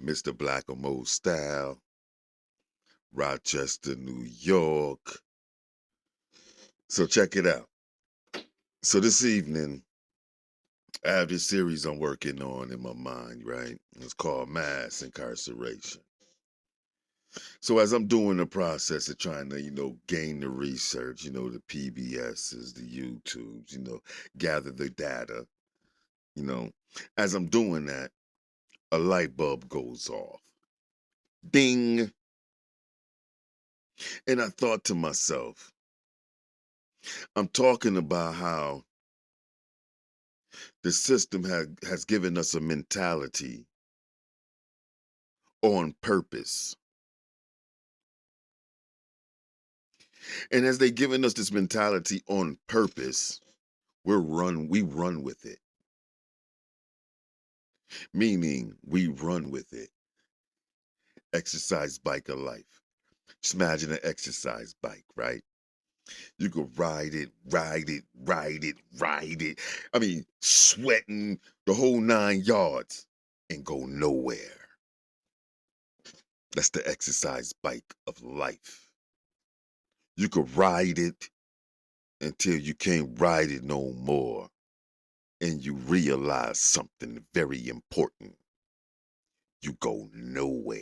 Mr. Blackamoe Style, Rochester, New York. So check it out. So this evening, I have this series I'm working on in my mind, right? It's called Mass Incarceration. So as I'm doing the process of trying to, gain the research, the PBSs, the YouTubes, gather the data, you know, as I'm doing that, a light bulb goes off. Ding. And I thought to myself, I'm talking about how the system has given us a mentality on purpose. And as they given us this mentality on purpose, we run with it. Meaning we run with it. Exercise bike of life. Just imagine an exercise bike, right? You could ride it, ride it, ride it, ride it. I mean, sweating the whole 9 yards and go nowhere. That's the exercise bike of life. You could ride it until you can't ride it no more. And you realize something very important. You go nowhere.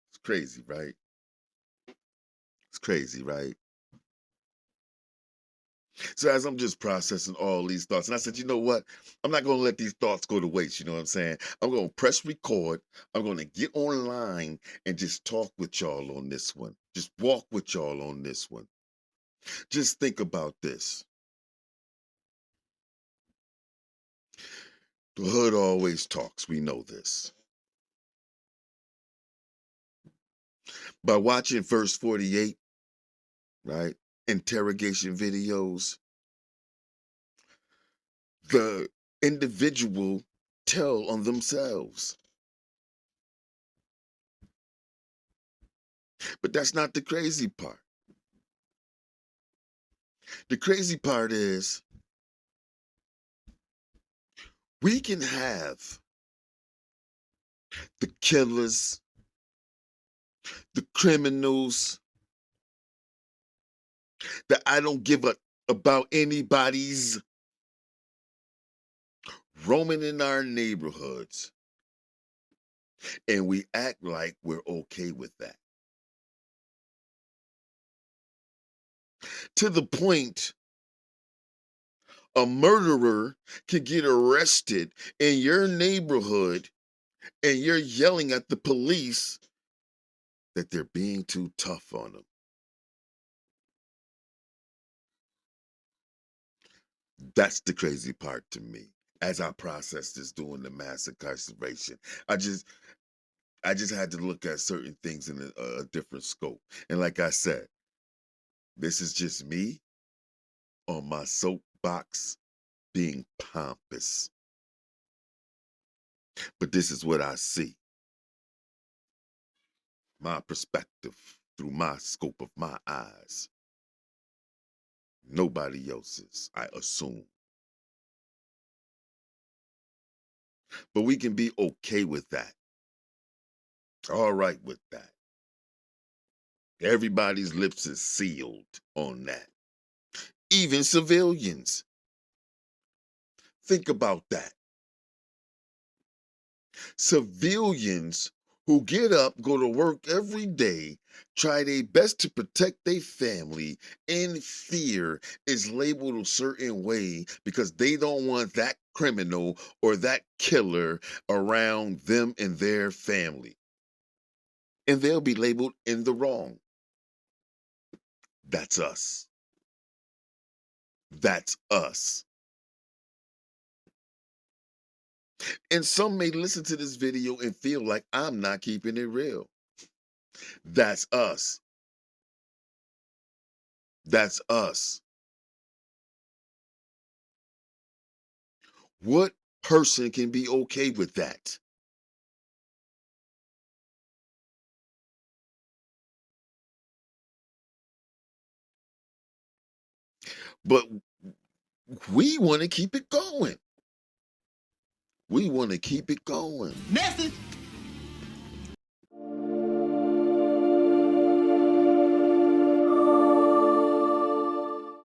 It's crazy, right? It's crazy, right? So as I'm just processing all these thoughts, and I said, you know what? I'm not gonna let these thoughts go to waste. You know what I'm saying? I'm gonna press record. I'm gonna get online and just talk with y'all on this one. Just walk with y'all on this one. Just think about this. The hood always talks. We know this. By watching verse 48, right? Interrogation videos, the individual tell on themselves. But that's not the crazy part. The crazy part is we can have the killers, the criminals, that I don't give a about anybody's roaming in our neighborhoods, and we act like we're okay with that. To the point a murderer can get arrested in your neighborhood and you're yelling at the police that they're being too tough on them. That's the crazy part to me. As I process this doing the mass incarceration, I just I just had to look at certain things in a different scope. And like I said, this is just me on my soapbox being pompous. But this is what I see. My perspective through my scope of my eyes. Nobody else's, I assume. But we can be okay with that. All right with that. Everybody's lips is sealed on that. Even civilians. Think about that. Civilians who get up, go to work every day, try their best to protect their family in fear is labeled a certain way because they don't want that criminal or that killer around them and their family. And they'll be labeled in the wrong. That's us. That's us. And some may listen to this video and feel like I'm not keeping it real. That's us. That's us. What person can be okay with that? But we want to keep it going. We want to keep it going. Message.